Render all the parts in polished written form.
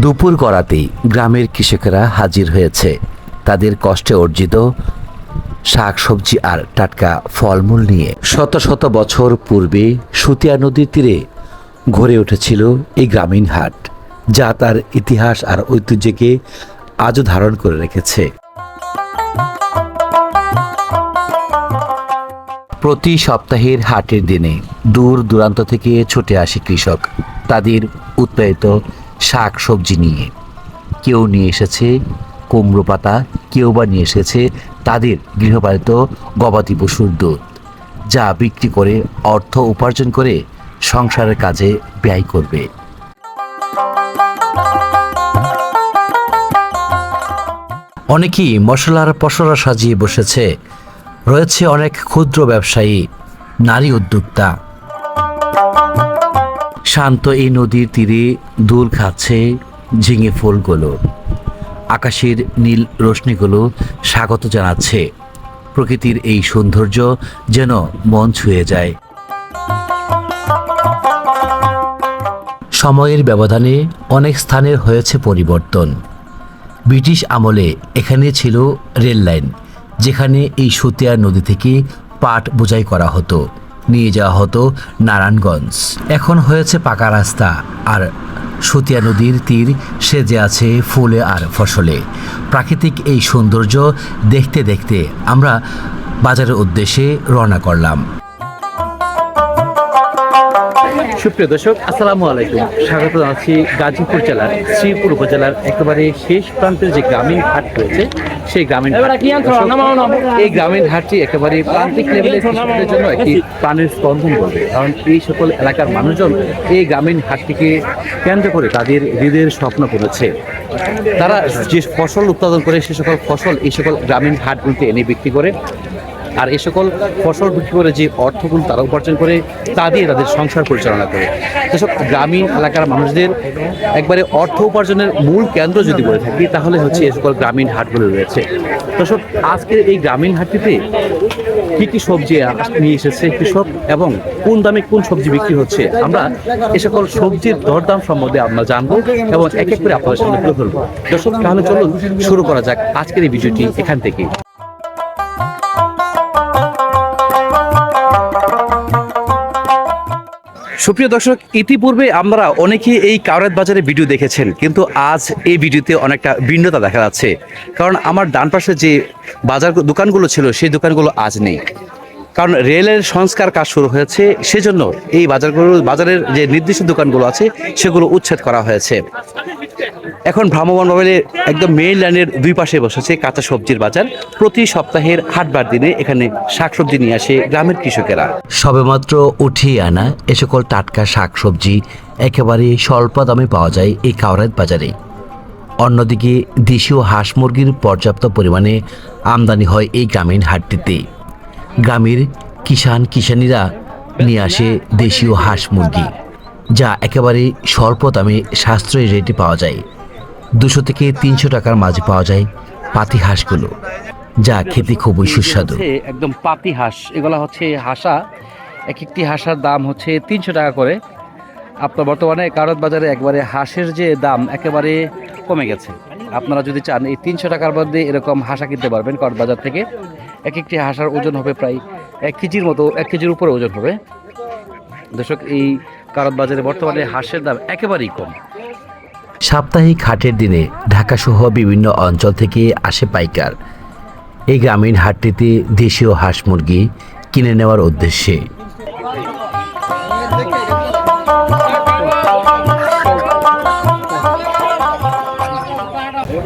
দুপুর গড়াতেই গ্রামের কৃষকেরা হাজির হয়েছে তাদের কষ্টে অর্জিত শাক সবজি আর টাটকা ফলমূল নিয়ে। শত শত বছর পূর্বে সুতিয়া নদীর তীরে গড়ে উঠেছিল এই গ্রামীণ হাট, যা তার ইতিহাস আর ঐতিহ্যকে আজও ধারণ করে রেখেছে। প্রতি সপ্তাহের হাটের দিনে দূর দূরান্ত থেকে ছুটে আসে কৃষক তাদের উৎপাদিত শাক সবজি নিয়ে। কেউ নিয়ে এসেছে কুমড়ো পাতা, কেউ বা নিয়ে এসেছে তাদের গৃহপালিত গবাদি পশুর দুধ, যা বিক্রি করে অর্থ উপার্জন করে সংসারের কাজে ব্যয় করবে। অনেকেই মশলার পসরা সাজিয়ে বসেছে, রয়েছে অনেক ক্ষুদ্র ব্যবসায়ী, নারী উদ্যোক্তা। শান্ত এই নদীর তীরে দোল খাচ্ছে ঝিঙে ফুলগুলো, আকাশের নীল রশ্মিগুলো স্বাগত জানাচ্ছে। প্রকৃতির এই সৌন্দর্য যেন মন ছুঁয়ে যায়। সময়ের ব্যবধানে অনেক স্থানের হয়েছে পরিবর্তন। ব্রিটিশ আমলে এখানে ছিল রেল লাইন, যেখানে এই সুতিয়া নদী থেকে পাট বোঝাই করা হতো, নিয়ে যাওয়া হতো নারায়ণগঞ্জ। এখন হয়েছে পাকা রাস্তা, আর সুতিয়া নদীর তীর সেজে আছে ফুলে আর ফসলে। প্রাকৃতিক এই সৌন্দর্য দেখতে দেখতে আমরা বাজারের উদ্দেশ্যে রওনা করলাম। সুপ্রিয় দর্শক, আসসালামু আলাইকুম। স্বাগত জানাচ্ছি গাজীপুর জেলার শ্রীপুর উপজেলার একেবারে শেষ প্রান্তের যে গ্রামীণ হাট রয়েছে সেই গ্রামীণ হাট। এই গ্রামীণ হাটটি একেবারে প্রান্তিক লেভেলের কৃষকদের জন্য একটি প্রাণের স্পন্দন করবে, কারণ এই সকল এলাকার মানুষজন এই গ্রামীণ হাটটিকে কেন্দ্র করে তাদের হৃদয়ের স্বপ্ন করেছে। তারা যে ফসল উৎপাদন করে সে সকল ফসল এই সকল গ্রামীণ হাটগুলিতে এনে বিক্রি করে, আর এই সকল ফসল বিক্রি করে যে অর্থগুলো তারা উপার্জন করে তা দিয়ে তাদের সংসার পরিচালনা করে। সেসব গ্রামীণ এলাকার মানুষদের একবারে অর্থ উপার্জনের মূল কেন্দ্র যদি বলে থাকি তাহলে হচ্ছে এই সকল গ্রামীণ হাটগুলো রয়েছে। দর্শক, আজকের এই গ্রামীণ হাটটিতে কী কী সবজি নিয়ে এসেছে কৃষক এবং কোন দামে কোন সবজি বিক্রি হচ্ছে, আমরা এ সকল সবজির দরদাম সম্বন্ধে আমরা জানবো এবং এক এক করে আপনাদের সামনে তুলে ধরবো। দর্শক, তাহলে চলুন শুরু করা যাক আজকের এই ভিডিওটি এখান থেকে। সুপ্রিয় দর্শক, ইতিপূর্বে আমরা অনেকেই এই কাউরাত বাজারে ভিডিও দেখেছেন, কিন্তু আজ এই ভিডিওতে অনেকটা ভিন্নতা দেখা যাচ্ছে। কারণ আমার ডান পাশে যে বাজার দোকানগুলো ছিল সেই দোকানগুলো আজ নেই, কারণ রেলের সংস্কার কাজ শুরু হয়েছে। সেজন্য এই বাজারের যে নির্দিষ্ট দোকানগুলো আছে সেগুলো উচ্ছেদ করা হয়েছে। এখন ভ্রাম্যমাণ মোবাইলে একদম মেইন লাইনের দুই পাশে বসেছে কাঁচা সবজির বাজার। প্রতি সপ্তাহের হাটবার দিনে এখানে শাকসবজি নিয়ে আসে গ্রামের কৃষকেরা। সবেমাত্র উঠিয়ে আনা এ সকল টাটকা শাকসবজি একেবারে স্বল্প দামে পাওয়া যায় এই কাউরাত বাজারে। অন্যদিকে দেশীয় হাঁস মুরগির পর্যাপ্ত পরিমাণে আমদানি হয় এই গ্রামীণ হাটটিতে। গ্রামের কিষানীরা নিয়ে আসে দেশীয় হাঁস মুরগি, যা একেবারে স্বল্প দামে সাশ্রয়ী রেটে পাওয়া যায়। 200 থেকে 300 টাকার মাঝে পাওয়া যায় পাতি হাঁসগুলো, যা খেতে খুবই সুস্বাদু। একদম পাতি হাঁস, এগুলো হচ্ছে হাঁসা। এক একটি হাঁসার দাম হচ্ছে 300 টাকা করে। আপনার বর্তমানে কাউরাত বাজারে একবারে হাঁসের যে দাম একেবারে কমে গেছে। আপনারা যদি চান এই 300 টাকার মধ্যে এরকম হাঁসা কিনতে পারবেন কাউরাত বাজার থেকে। এক একটি হাঁসার ওজন হবে প্রায় 1 কেজির মতো, 1 কেজির উপরে ওজন হবে। দর্শক, এই কাউরাত বাজারে বর্তমানে হাঁসের দাম একেবারেই কম। সাপ্তাহিক হাটের দিনে ঢাকাসহ বিভিন্ন অঞ্চল থেকে আসে পাইকার এই গ্রামীণ হাটটিতে দেশীয় হাঁস মুরগি কিনে নেওয়ার উদ্দেশ্যে।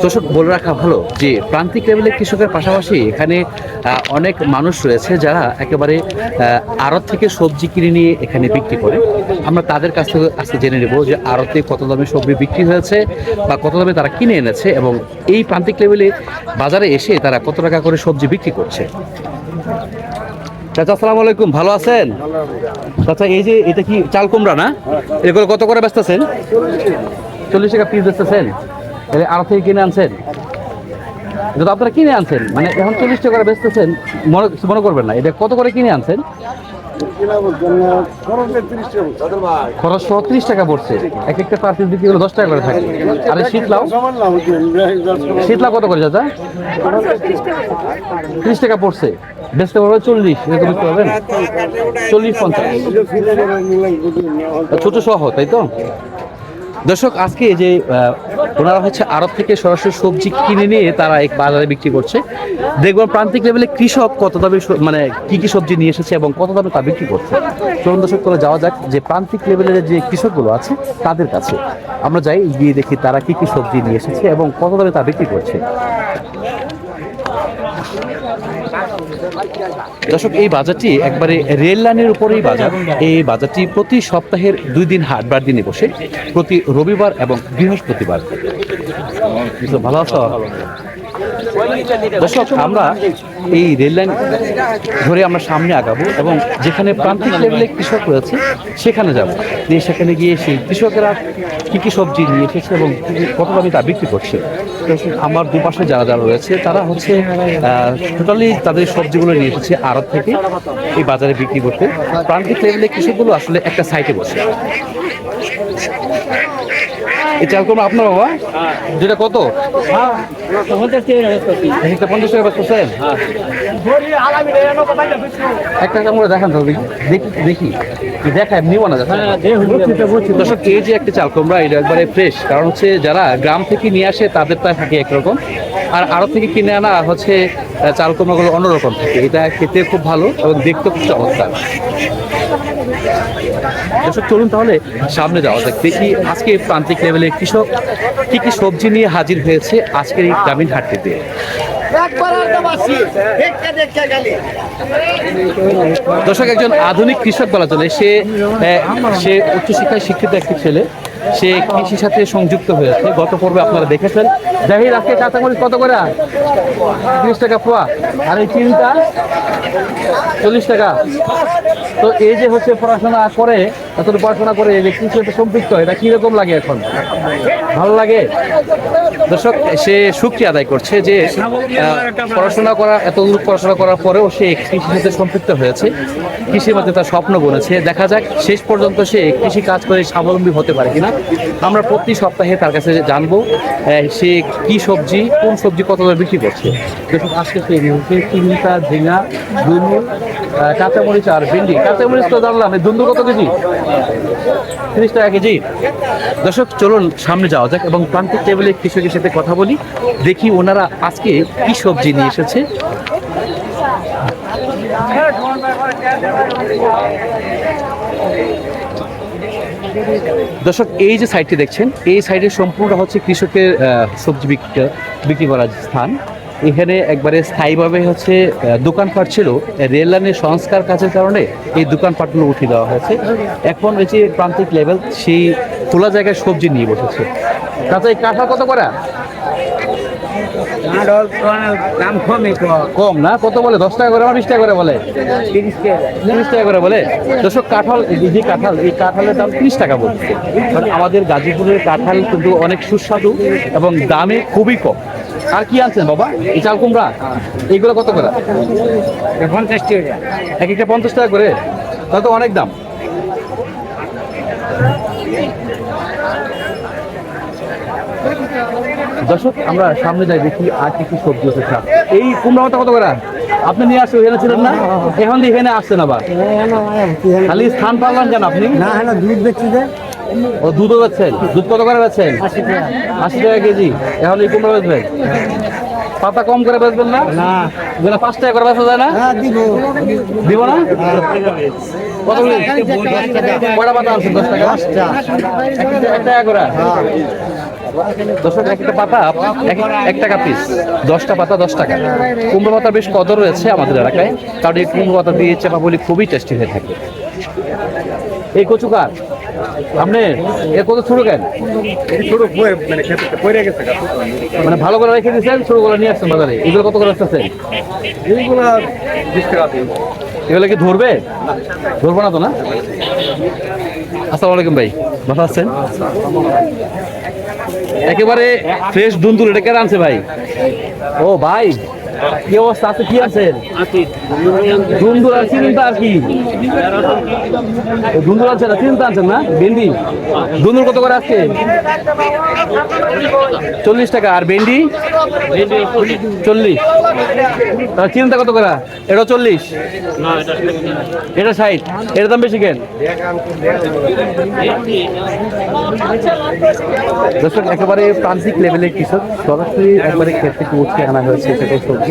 দর্শক, বলে রাখা ভালো যে প্রান্তিক লেভেলের কৃষকের পাশাপাশি এখানে অনেক মানুষ রয়েছে যারা একেবারে আড়ত থেকে সবজি কিনে নিয়ে এখানে বিক্রি করে। আমরা তাদের কাছ থেকে আজকে জেনে নেব যে আড়তে কত দামে সবজি বিক্রি হয়েছে বা কত দামে তারা কিনে এনেছে এবং এই প্রান্তিক লেভেলে বাজারে এসে তারা কত টাকা করে সবজি বিক্রি করছে। চাচা, আসসালামু আলাইকুম, ভালো আছেন? চাচা, এই যে এটা কি চাল কুমড়া না? এগুলো কত করে বেচতেছেন? 40 টাকা পিস বেচতেছেন? আড়ত থেকে কিনে আনছেন? যদি আপনারা কিনে আনছেন, মানে এখন 40 টাকা করে বেচতেছেন, মনে করবেন না। এটা কত করে কিনে আনছেন? খরচ সহ 30 টাকা পড়ছে, এক একটা পার পিস বিক্রি হলো 10 টাকা করে থাকে। আর এই শীতলাও, শীতলা কত করে চাচা? 30 টাকা পড়ছে, বেচতে পারবে 40, এরকম বিক্রি পাবেন 40-50 ছোট সহ, তাই তো? দর্শক, আজকে যে ওনারা হচ্ছে আড়ত থেকে সরাসরি সবজি কিনে নিয়ে তারা এক বাজারে বিক্রি করছে। দেখবেন প্রান্তিক লেভেলে কৃষক কত দামে মানে কি কি সবজি নিয়ে এসেছে এবং কত দামে তা বিক্রি করছে। চলুন দর্শক, করে যাওয়া যাক যে প্রান্তিক লেভেলের যে কৃষকগুলো আছে তাদের কাছে আমরা যাই, গিয়ে দেখি তারা কি কি সবজি নিয়ে এসেছে এবং কত দামে তা বিক্রি করছে। দর্শক, এই বাজারটি একবারে রেল লাইনের উপরেই বাজার। এই বাজারটি প্রতি সপ্তাহের 2 দিন হাটবার দিনে বসে, প্রতি রবিবার এবং বৃহস্পতিবার। ভালো আছো? দর্শক, আমরা এই রেল লাইন ধরে আমরা সামনে আগাবো এবং যেখানে প্রান্তিক লেভেলে কৃষক রয়েছে সেখানে যাব, সেখানে গিয়ে সেই কৃষকেরা কি কি সবজি নিয়ে এসেছে এবং কত দামে তা বিক্রি করছে। আমার দুপাশে যারা যারা রয়েছে তারা হচ্ছে টোটালি তাদের সবজিগুলো নিয়ে এসেছে আড়ত থেকে এই বাজারে বিক্রি করতে। প্রান্তিক লেভেলে কৃষকগুলো আসলে একটা সাইটে বসে। এই চাল কুমড়া আপনার বাবা, যেটা কত? 50 টাকা বেচতেছেন? একটা কামড়ে দেখান তো দেখি দেখি, দেখায় নিব না। দর্শক, এই যে একটা চাল কুমড়া, এটা একবারে ফ্রেশ, কারণ হচ্ছে যারা গ্রাম থেকে নিয়ে আসে তাদের তা থাকে একরকম, আর আড়ত থেকে কিনে আনা হচ্ছে চাল কুমড়াগুলো অন্যরকম থাকে। এটা খেতে খুব ভালো এবং দেখতে খুব চমৎকার। দর্শক, চলুন তাহলে সামনে যাওয়া যাক, দেখি আজকে প্রান্তিক লেভেলের কৃষক কি কি সবজি নিয়ে হাজির হয়েছে আজকের এই গ্রামীণ হাটটিতে। দর্শক, একজন আধুনিক কৃষক বলা চলে, সে উচ্চশিক্ষায় শিক্ষিত একটি ছেলে, সে কৃষির সাথে সংযুক্ত হয়েছে। গত পর্বে আপনারা দেখেছেন। জাহির, আজকে কাঁচামরিচ কত করে? 30 টাকা পোয়া। আর এই চিন্তা 40 টাকা। তো এই যে হচ্ছে পড়াশোনা করে, এত পড়াশোনা করে যে কৃষির সাথে সম্পৃক্ত, এটা কিরকম লাগে এখন? ভালো লাগে? দর্শক, সে শুকরিয়া আদায় করছে যে পড়াশোনা করা, এত দূর পড়াশোনা করার পরেও সে কৃষির সাথে সম্পৃক্ত হয়েছে, কৃষির মধ্যে তার স্বপ্ন বনেছে। দেখা যাক শেষ পর্যন্ত সে কৃষি কাজ করে স্বাবলম্বী হতে পারে কিনা। আমরা প্রতি সপ্তাহে তার কাছে জানবো সে কি সবজি, কোন সবজি কত দামে বিক্রি করছে। দেখুন, আজকে সে চিন্তা, ঝিঙা, দুন্দুল, কাঁচামরিচ আর ভেন্ডি। কাঁচামরিচ তো জানলাম, দুন্দুল কত কেজি? 30 টাকা কেজি। দর্শক, চলুন সামনে যাওয়া যাক এবং প্রান্তিক টেবিলে কৃষকের সাথে কথা বলি, দেখি ওনারা আজকে কি সবজি নিয়ে এসেছে। দর্শক, এই যে সাইটটি দেখছেন, এই সাইডে সম্পূর্ণ হচ্ছে কৃষকের সবজি বিক্রি করার স্থান। এখানে একবারে স্থায়ীভাবে হচ্ছে দোকানপাট ছিল, রেল লাইনের সংস্কার কাজের কারণে এই দোকানপাটগুলো উঠিয়ে দেওয়া হয়েছে। এখন এই যে প্রান্তিক লেভেল, সেই খোলা জায়গায় সবজি নিয়ে বসেছে। কাঁচা এই কাঁঠাল কত করে? দাম কম না? কত বলে? 10 টাকা করে, 20 টাকা করে বলে, 30 টাকা করে বলে। দর্শক, কাঁঠাল, যে কাঁঠাল, এই কাঁঠালের দাম 30 টাকা বলছে। কারণ আমাদের গাজীপুরের কাঁঠাল কিন্তু অনেক সুস্বাদু এবং দামে খুবই কম। আর কি আনছেন বাবা? এই চাল কুমড়া, এইগুলো কত করে? 50 টাকা। এক একটা 50 টাকা করে, তাহলে তো অনেক দাম। দর্শক, আমরা সামনে যাই, দেখি আর কি কি সবজি আছে। এই কুমড়াটা কত করে? আপনি নিয়ে আসছেন, এখানে ছিলেন না? এখন এখানে আসছেন আবার, খালি স্থান পারলেন কেন আপনি? না, হ্যাঁ, দুধ বেচছি যে। ও, দুধও বেচছেন? দুধ কত করে বেচছেন? 80 টাকা কেজি। এখন এই কুমড়া বেচবেন? পাতা কম করে বেচবেন না? না, 5 টাকা করে বেচা যায় না? দিব না? কত কয়টা পাতা আনছেন? 10 টাকা? 1 টাকা করে। দর্শক, একটা পাতা 1 টাকা পিস, 10টা পাতা 10 টাকা। কুমড়ো পাতা বেশ কদর রয়েছে আমাদের এলাকায়, কারণ এই কুমড়ো পাতা দিয়ে চাপা বলি খুবই টেস্টি হয়ে থাকে। এই কচুকার আপনি কত ছোট কেন? মানে ভালো করে রেখে দিয়েছেন, ছোটগুলো নিয়ে আসছেন বাজারে। এগুলো কত করে আসতেছে? এইগুলো 20 টাকা। এগুলো কি ধরবে? ধরবো না তো না? আসসালামু আলাইকুম ভাই, ভালো আছেন? একেবারে ফ্রেশ দুন্দুল, এটা কেন আনছে ভাই? ও ভাই, কি অবস্থা আছে? কি আছেন? ধুন্দুল আর চিন্তা আর কি ধুন্দুল আছে না, চিন্তা আছেন না? ভেন্ডি ধুন্দুল কত করে আজকে? 40 টাকা। আর ভেন্ডি 40। তার চিন্তা কত করে? এটা 40, এটা 60। এটার দাম বেশি কেন? দর্শক একেবারে প্রান্তিক লেভেলের কৃষক, সরাসরি একবারে ক্ষেত থেকে উঠে আনা হয়েছে সেটা সবজি।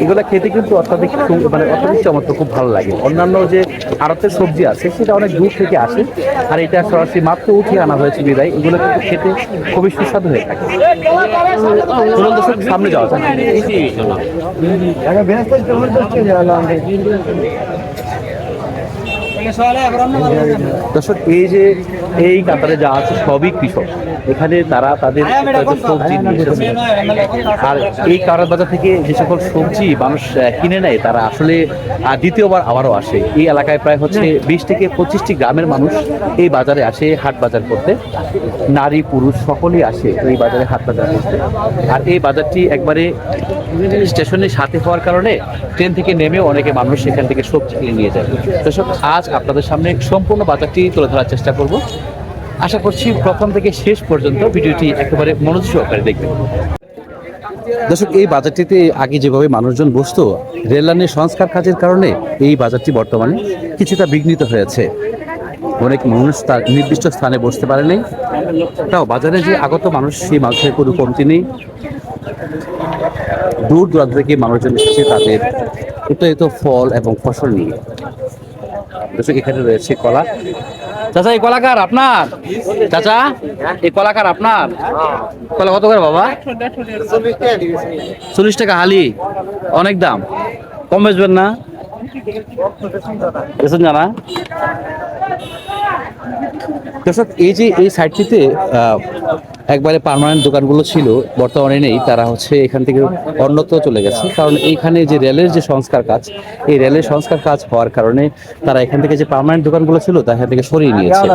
এগুলো খেতে কিন্তু অত্যাধিক মানে অত্যাধিক চমৎকার, খুব ভালো লাগে। অন্যান্য যে আড়তের সবজি আছে সেটা অনেক দূর থেকে আসে, আর এটা সরাসরি মাত্র উঠিয়ে আনা হয়েছে বিদায় এগুলো কিন্তু খেতে খুবই সুস্বাদু হয়ে থাকে। চলুন দর্শক সামনে যাওয়া যায়। দর্শক এই কাতারে যা আছে সবই কৃষক, এখানে তারা তাদের সবজি নিয়ে এসেছে। আর এই কারার বাজার থেকে যে সকল সবজি মানুষ কিনে নেয় তারা আসলে দ্বিতীয়বার আবারও আসে। এই এলাকায় প্রায় হচ্ছে 20 থেকে 25টি গ্রামের মানুষ এই বাজারে আসে হাট বাজার করতে। নারী পুরুষ সকলেই আসে এই বাজারে হাট বাজার করতে। আর এই বাজারটি একবারে স্টেশনের সাথে হওয়ার কারণে ট্রেন থেকে নেমে অনেকে মানুষ সেখান থেকে সবজি কিনে নিয়ে যায়। দর্শক আজ আপনাদের সামনে সম্পূর্ণ বাজারটি তুলে ধরার চেষ্টা করব। আশা করছি প্রথম থেকে শেষ পর্যন্ত ভিডিওটি একেবারে মনোযোগ সহকারে দেখবেন। দর্শক এই বাজারটিতে আগে যেভাবে মানুষজন বসতো, রেল লাইনের সংস্কার কাজের কারণে এই বাজারটি বর্তমানে কিছুটা বিঘ্নিত হয়েছে। অনেক মানুষ তার নির্দিষ্ট স্থানে বসতে পারেনি। তাও বাজারে যে আগত মানুষ, সেই মানুষের কোনো কমতি নেই। দূর দূরান্ত থেকে মানুষজন এসেছে তাদের উৎপাদিত ফল এবং ফসল নিয়ে। দর্শক এখানে রয়েছে কলা। চাচা এই কলাকার আপনার? চাচা এই কলাকার আপনার? কলা কত করে বাবা? 40 টাকা হালি। অনেক দাম, কম বেচবেন না? বেচেন জানা। দর্শক এই সাইডটিতে একবারে পার্মানেন্ট দোকানগুলো ছিল, বর্তমানে নেই। তারা হচ্ছে এখান থেকে অন্যত্র চলে গেছে, কারণ এইখানে যে রেলের যে সংস্কার কাজ, এই রেলের সংস্কার কাজ হওয়ার কারণে তারা এখান থেকে যে পার্মানেন্ট দোকানগুলো ছিল তা এখান থেকে সরিয়ে নিয়েছে।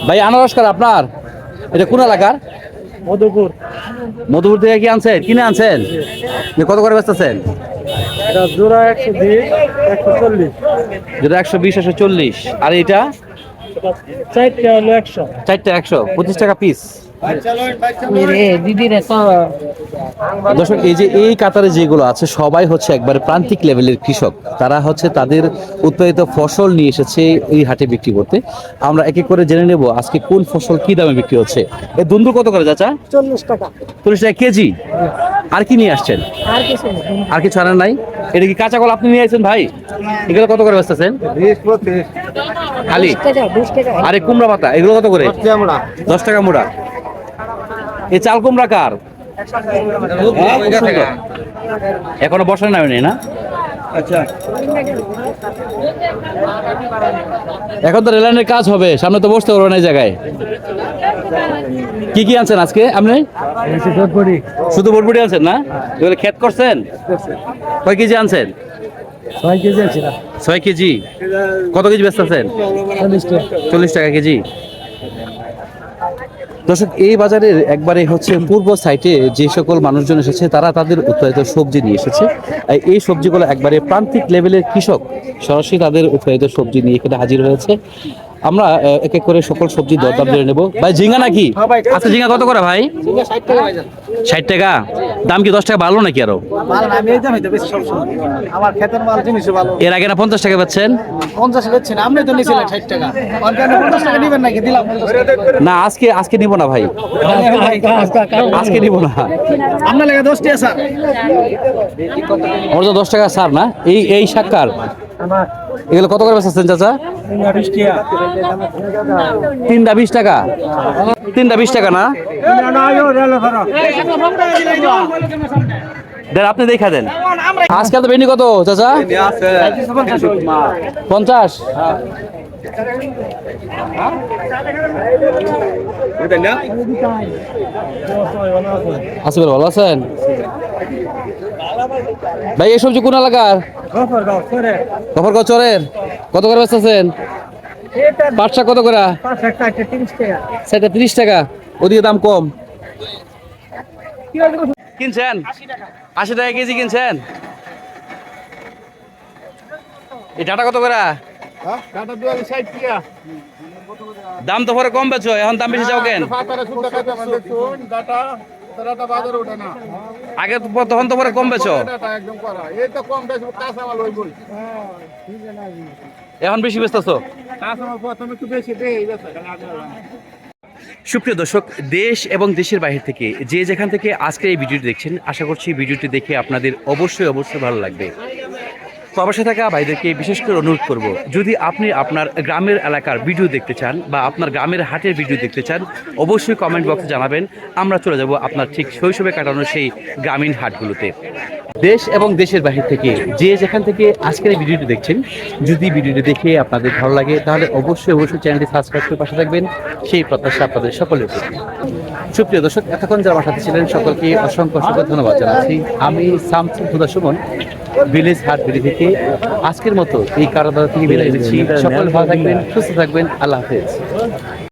ভাই আনারস কার আপনার? এটা কোন এলাকার? মধুপুর। মধুপুর থেকে কি আনছেন, কিনে আনছেন? কত করে বেচতেছেন? এটা জোড়া 120, 140। যেটা 120, 140। আর এটা 4টা হলো 100। 4টা 100, 25 টাকা পিস। দর্শক এই কাতারে যেগুলো আছে সবাই হচ্ছে একবারে প্রান্তিক লেভেলের কৃষক। তারা হচ্ছে তাদের উৎপাদিত ফসল নিয়ে এসেছে এই হাটে বিক্রি করতে। আমরা এক এক করে জেনে নেব আজকে কোন ফসল কি দামে বিক্রি হচ্ছে। এই দুন্দুল কত করে চাচা? 40 টাকা। 40 টাকা কেজি। আর কি নিয়ে আসছেন? আর কিছু আনেন নাই? এটা কি কাঁচা কলা আপনি নিয়ে আসছেন ভাই? এগুলো কত করে বেচতেছেন? 20, 25 খালি। 20 টাকা। আরে কুমড়া পাতা এগুলো কত করে? 10 টাকা মোড়া। এই চাল কুমড়া কার? এখনো বসানো নামে না? আচ্ছা, এখন তো রেললাইনের কাজ হবে, সামনে তো বসতে পারবো না এই জায়গায়। কি কি আনছেন আজকে আপনি? শুধু বটবটি আনছেন না? এগুলো ক্ষেত করছেন? কয় কেজি আনছেন? 6 কেজি আছে। 6 কেজি। কত কেজি বেচতেছেন? 40 টাকা কেজি। দর্শক এই বাজারের একবারে হচ্ছে পূর্ব সাইডে যে সকল মানুষজন এসেছে তারা তাদের উৎপাদিত সবজি নিয়ে এসেছে। এই সবজিগুলো একবারে প্রান্তিক লেভেলের কৃষক সরাসরি তাদের উৎপাদিত সবজি নিয়ে এখানে হাজির হয়েছে। আমরা এক এক করে সকল সবজি দরদাম জেনে নেব। ভাই ঝিঙ্গা নাকি? আচ্ছা ঝিঙ্গা কত করে ভাই? 60 টাকা। দাম কি 10 টাকা ভালো নাকি আরো? আমার ক্ষেতের মাল জিনিস ভালো। এর আগে না 50 টাকা বেচছেন? 50 বেচছেন, আপনি তো নিছিলেন 60 টাকা। অর্গানিক 50 টাকা দিবেন নাকি? দিলাম 50 টাকা। না আজকে নিব না ভাই, আজকে নিব না। আপনার লাগে 10 টাকা স্যার। ওর তো 10 টাকা স্যার না। এই শাকার এগুলো কত করে বেচছেন চাচা? 20 টাকা। 3টা 20 টাকা। 3টা 20 টাকা না? দেন আপনি দেখা দেন। আজকাল তো ভেন্ডি কত চাচা? 50। আচ্ছা ভালো আছেন ভাই? এই সবজি কোন এলাকার? গফরগাঁও চরের। কত করে বেচতেছেন? পাটশাক কত করে? সেটা 30 টাকা। ওদিকে দাম কম। কিনছেন 80 টাকা কেজি কিনছেন। এই ডাটা কত করে? কাটা দুয়ার 60 টাকা। দাম তো পরে কম বেচো, এখন দাম বেশি যাও কেন? ফাতারে সুন্দর কাটা মানে দেখুন ডাটা ডাটা বাজার ওঠে না। আগে তো তখন তো পরে কম বেচো, ডাটা একদম করা। এই তো কম বেশি কাঁচা মাল হইবই। এখন বেশি বেচতেছো। কাঁচা মাল প্রথমে একটু বেশি দেই এই বেচা খালি আগে হবে না। সুপ্রিয় দর্শক, দেশ এবং দেশের বাইরে থেকে যে যেখান থেকে আজকে এই ভিডিওটি দেখছেন, আশা করছি ভিডিওটি দেখে আপনাদের অবশ্যই ভালো লাগবে। প্রবাসে থাকা ভাইদেরকে বিশেষ করে অনুরোধ করব, যদি আপনি আপনার গ্রামের এলাকার ভিডিও দেখতে চান বা আপনার গ্রামের হাটের ভিডিও দেখতে চান, অবশ্যই কমেন্ট বক্সে জানাবেন। আমরা চলে যাব আপনার ঠিক শৈশবে কাটানো সেই গ্রামীণ হাটগুলোতে। দেশ এবং দেশের বাহির থেকে যে যেখান থেকে আজকের এই ভিডিওটি দেখছেন, যদি ভিডিওটি দেখে আপনাদের ভালো লাগে তাহলে অবশ্যই চ্যানেলটি সাবস্ক্রাইব করে পাশে থাকবেন, সেই প্রত্যাশা আপনাদের সকলের প্রতি। সুপ্রিয় দর্শক, এতক্ষণ যারা আমার সাথে ছিলেন সকলকে অসংখ্য ধন্যবাদ জানাচ্ছি। আমি শামসুল হুদা সুমন, ভিলেজ হাট বিডি থেকে আজকের মতো এই কারাগার থেকে বিদায় নিচ্ছি। সকল ভালো থাকবেন, সুস্থ থাকবেন। আল্লাহ হাফেজ।